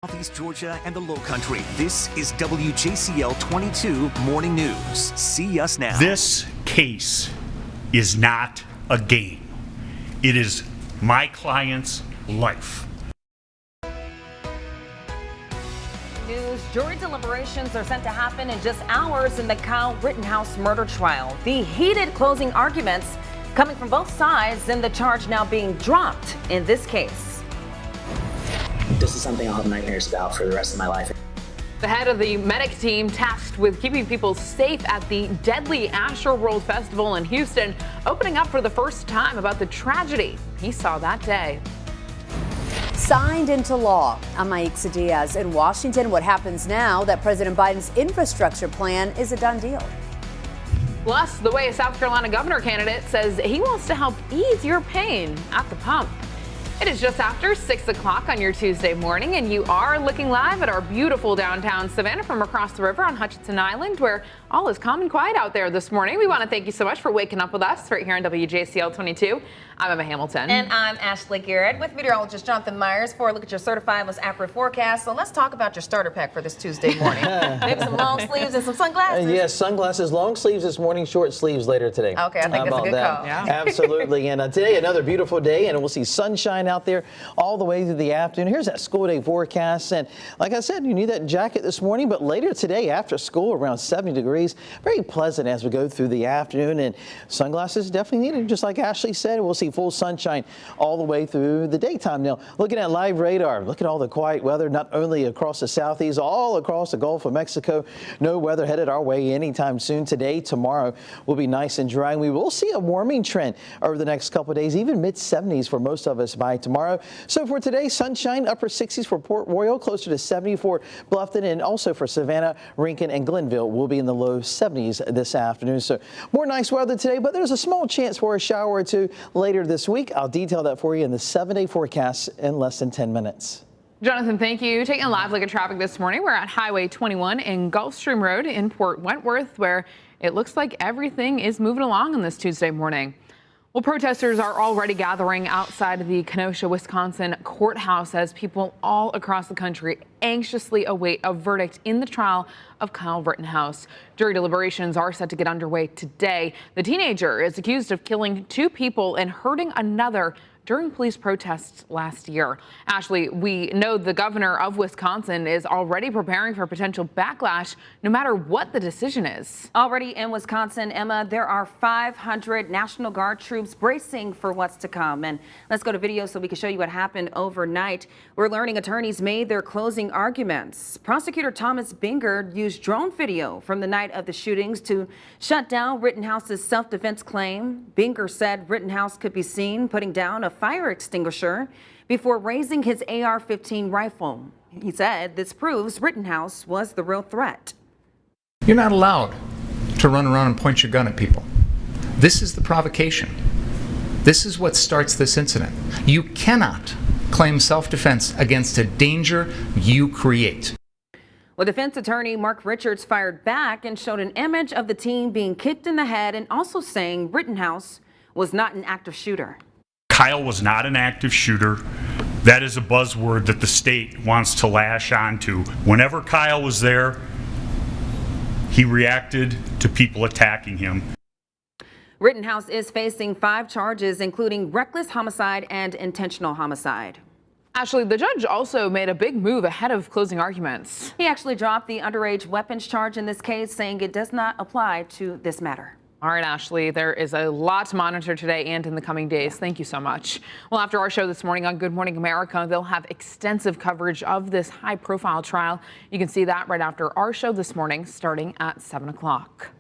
Southeast Georgia and the Lowcountry. This is WJCL 22 Morning News. See us now. This case is not a game. It is my client's life. News. Jury deliberations are set to happen in just hours in the Kyle Rittenhouse murder trial. The heated closing arguments coming from both sides and the charge now being dropped in this case. This is something I'll have nightmares about for the rest of my life. The head of the medic team tasked with keeping people safe at the deadly Astroworld Festival in Houston, opening up for the first time about the tragedy he saw that day. Signed into law. I'm Aixa Diaz in Washington. What happens now that President Biden's infrastructure plan is a done deal? Plus, the way a South Carolina governor candidate says he wants to help ease your pain at the pump. It is just after 6 o'clock on your Tuesday morning, and you are looking live at our beautiful downtown Savannah from across the river on Hutchinson Island, where all is calm and quiet out there this morning. We want to thank you so much for waking up with us right here on WJCL 22. I'm Emma Hamilton. And I'm Ashley Garrett with meteorologist Jonathan Myers for a look at your certified most accurate forecast. So let's talk about your starter pack for this Tuesday morning. Maybe some long sleeves and some sunglasses. Yes, sunglasses, long sleeves this morning, short sleeves later today. Okay, I think that's a good call. Yeah. Absolutely. And today, another beautiful day, and we'll see sunshine out there all the way through the afternoon. Here's that school day forecast. And like I said, you need that jacket this morning, but later today after school, around 70 degrees, very pleasant as we go through the afternoon. And sunglasses definitely needed, just like Ashley said. We'll see full sunshine all the way through the daytime. Now, looking at live radar, look at all the quiet weather, not only across the southeast, all across the Gulf of Mexico. No weather headed our way anytime soon. Today, tomorrow will be nice and dry. And we will see a warming trend over the next couple of days, even mid-70s for most of us by tomorrow. So for today, sunshine, upper 60s for Port Royal, closer to 70 for Bluffton, and also for Savannah, Rincon, and Glenville will be in the low 70s this afternoon. So more nice weather today, but there's a small chance for a shower or two later this week. I'll detail that for you in the 7-day forecast in less than 10 minutes. Jonathan, thank you. Taking a live look at traffic this morning. We're at Highway 21 and Gulfstream Road in Port Wentworth, where it looks like everything is moving along on this Tuesday morning. Well, protesters are already gathering outside of the Kenosha, Wisconsin courthouse as people all across the country anxiously await a verdict in the trial of Kyle Rittenhouse. Jury deliberations are set to get underway today. The teenager is accused of killing 2 people and hurting another during police protests last year. Ashley, we know the governor of Wisconsin is already preparing for potential backlash no matter what the decision is. Already in Wisconsin, Emma, there are 500 National Guard troops bracing for what's to come. And let's go to video so we can show you what happened overnight. We're learning attorneys made their closing arguments. Prosecutor Thomas Binger used drone video from the night of the shootings to shut down Rittenhouse's self-defense claim. Binger said Rittenhouse could be seen putting down a fire extinguisher before raising his AR-15 rifle. He said this proves Rittenhouse was the real threat. You're not allowed to run around and point your gun at people. This is the provocation. This is what starts this incident. You cannot claim self-defense against a danger you create. Well, defense attorney Mark Richards fired back and showed an image of the teen being kicked in the head and also saying Rittenhouse was not an active shooter. Kyle was not an active shooter. That is a buzzword that the state wants to lash onto. Whenever Kyle was there, he reacted to people attacking him. Rittenhouse is facing 5 charges, including reckless homicide and intentional homicide. Ashley, the judge also made a big move ahead of closing arguments. He actually dropped the underage weapons charge in this case, saying it does not apply to this matter. All right, Ashley, there is a lot to monitor today and in the coming days. Thank you so much. Well, after our show this morning on Good Morning America, they'll have extensive coverage of this high-profile trial. You can see that right after our show this morning, starting at 7 o'clock.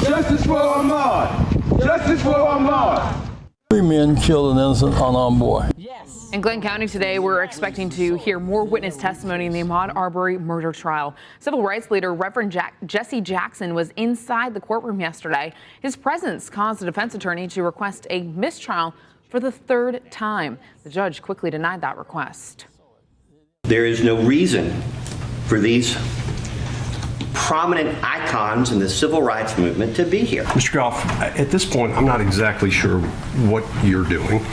Justice for Ahmaud! Justice for Ahmaud! 3 men killed an innocent unarmed boy. Yes. In Glenn County today, we're expecting to hear more witness testimony in the Ahmaud Arbery murder trial. Civil rights leader Reverend Jesse Jackson was inside the courtroom yesterday. His presence caused the defense attorney to request a mistrial for the 3rd time. The judge quickly denied that request. There is no reason for these prominent icons in the civil rights movement to be here. Mr. Goff, at this point, I'm not exactly sure what you're doing.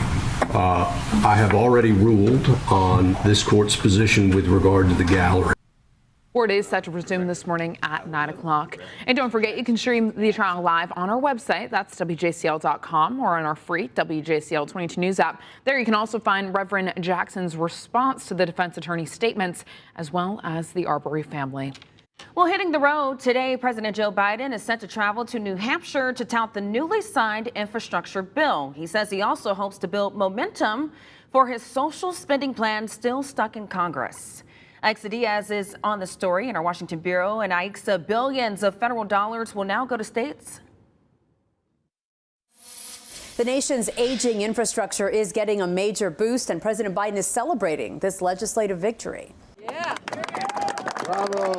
I have already ruled on this court's position with regard to the gallery. Court is set to resume this morning at 9 o'clock. And don't forget, you can stream the trial live on our website. That's WJCL.com, or on our free WJCL 22 News app. There you can also find Reverend Jackson's response to the defense attorney's statements, as well as the Arbery family. Well, hitting the road today, President Joe Biden is set to travel to New Hampshire to tout the newly signed infrastructure bill. He says he also hopes to build momentum for his social spending plan still stuck in Congress. Aixa Diaz is on the story in our Washington bureau. And Aixa, billions of federal dollars will now go to states. The nation's aging infrastructure is getting a major boost, and President Biden is celebrating this legislative victory. Yeah. Bravo.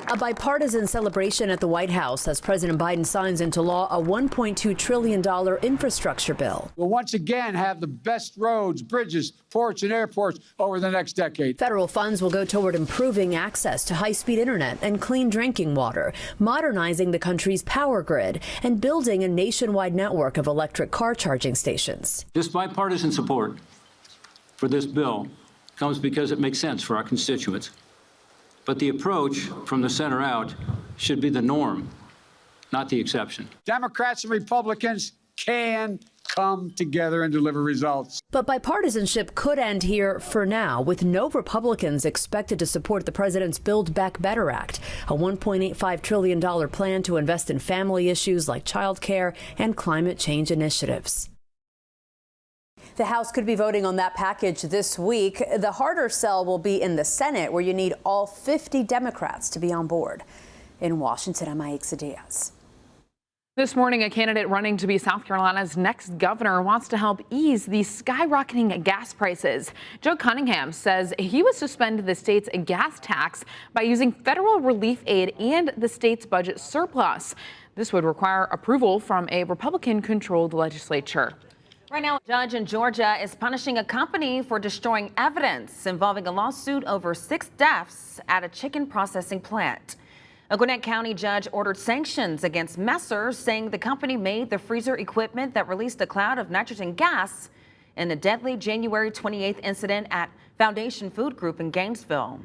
A bipartisan celebration at the White House as President Biden signs into law a $1.2 trillion infrastructure bill. We'll once again have the best roads, bridges, ports, and airports over the next decade. Federal funds will go toward improving access to high-speed internet and clean drinking water, modernizing the country's power grid, and building a nationwide network of electric car charging stations. This bipartisan support for this bill comes because it makes sense for our constituents. But the approach from the center out should be the norm, not the exception. Democrats and Republicans can come together and deliver results. But bipartisanship could end here for now, with no Republicans expected to support the president's Build Back Better Act, a $1.85 trillion plan to invest in family issues like child care and climate change initiatives. The House could be voting on that package this week. The harder sell will be in the Senate, where you need all 50 Democrats to be on board. In Washington, I'm Aixa Diaz. This morning, a candidate running to be South Carolina's next governor wants to help ease the skyrocketing gas prices. Joe Cunningham says he would suspend the state's gas tax by using federal relief aid and the state's budget surplus. This would require approval from a Republican-controlled legislature. Right now, a judge in Georgia is punishing a company for destroying evidence involving a lawsuit over 6 deaths at a chicken processing plant. A Gwinnett County judge ordered sanctions against Messer, saying the company made the freezer equipment that released a cloud of nitrogen gas in the deadly January 28th incident at Foundation Food Group in Gainesville.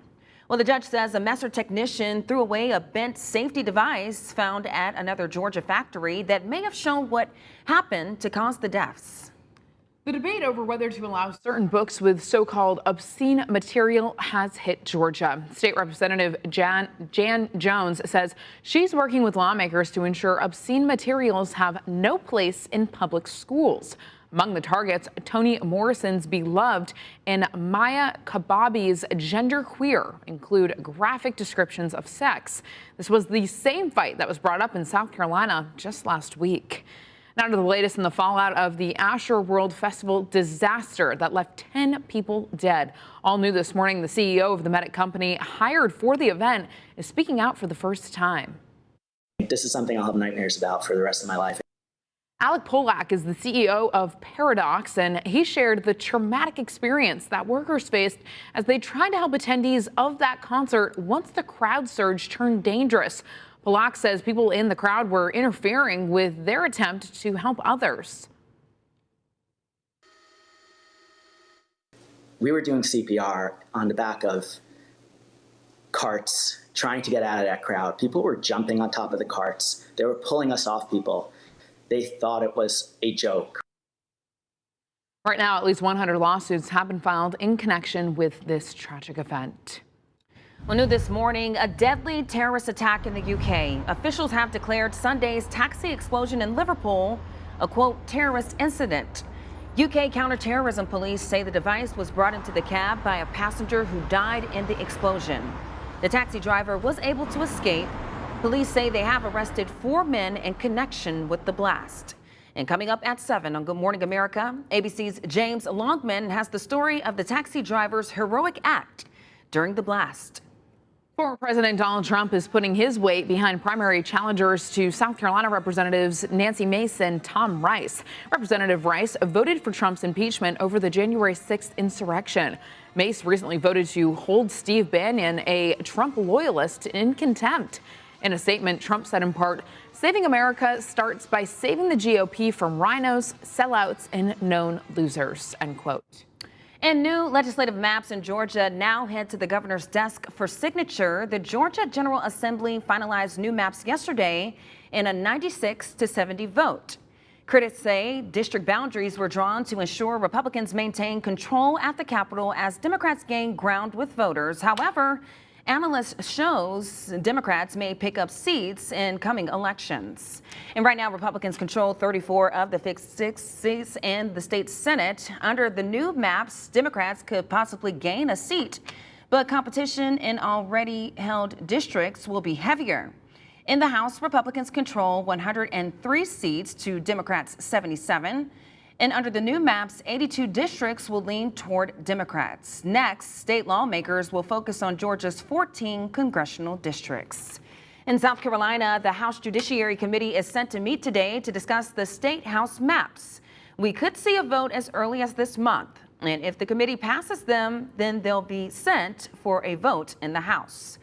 Well, the judge says a Messer technician threw away a bent safety device found at another Georgia factory that may have shown what happened to cause the deaths. The debate over whether to allow certain books with so-called obscene material has hit Georgia. State Representative Jan Jones says she's working with lawmakers to ensure obscene materials have no place in public schools. Among the targets, Toni Morrison's Beloved and Maya Kababi's Genderqueer include graphic descriptions of sex. This was the same fight that was brought up in South Carolina just last week. Now to the latest in the fallout of the Asher World Festival disaster that left 10 people dead. All new this morning, the CEO of the Medic company hired for the event is speaking out for the first time. This is something I'll have nightmares about for the rest of my life. Alec Polak is the CEO of Paradox, and he shared the traumatic experience that workers faced as they tried to help attendees of that concert once the crowd surge turned dangerous. Polak says people in the crowd were interfering with their attempt to help others. We were doing CPR on the back of carts, trying to get out of that crowd. People were jumping on top of the carts. They were pulling us off people. They thought it was a joke. Right now, at least 100 lawsuits have been filed in connection with this tragic event. Well, new this morning, a deadly terrorist attack in the UK. Officials have declared Sunday's taxi explosion in Liverpool a, quote, terrorist incident. UK counterterrorism police say the device was brought into the cab by a passenger who died in the explosion. The taxi driver was able to escape. Police say they have arrested 4 men in connection with the blast. And coming up at 7 on Good Morning America, ABC's James Longman has the story of the taxi driver's heroic act during the blast. Former President Donald Trump is putting his weight behind primary challengers to South Carolina Representatives Nancy Mace and Tom Rice. Representative Rice voted for Trump's impeachment over the January 6th insurrection. Mace recently voted to hold Steve Bannon, a Trump loyalist, in contempt. In a statement, Trump said in part, "Saving America starts by saving the GOP from rhinos, sellouts, and known losers," end quote. And new legislative maps in Georgia now head to the governor's desk for signature. The Georgia General Assembly finalized new maps yesterday in a 96-70 vote. Critics say district boundaries were drawn to ensure Republicans maintain control at the Capitol as Democrats gain ground with voters. However, analysts shows Democrats may pick up seats in coming elections. And right now, Republicans control 34 of the 56 seats in the state Senate. Under the new maps, Democrats could possibly gain a seat, but competition in already held districts will be heavier. In the House, Republicans control 103 seats to Democrats' 77. And under the new maps, 82 districts will lean toward Democrats. Next, state lawmakers will focus on Georgia's 14 congressional districts. In South Carolina, the House Judiciary Committee is set to meet today to discuss the state House maps. We could see a vote as early as this month. And if the committee passes them, then they'll be sent for a vote in the House.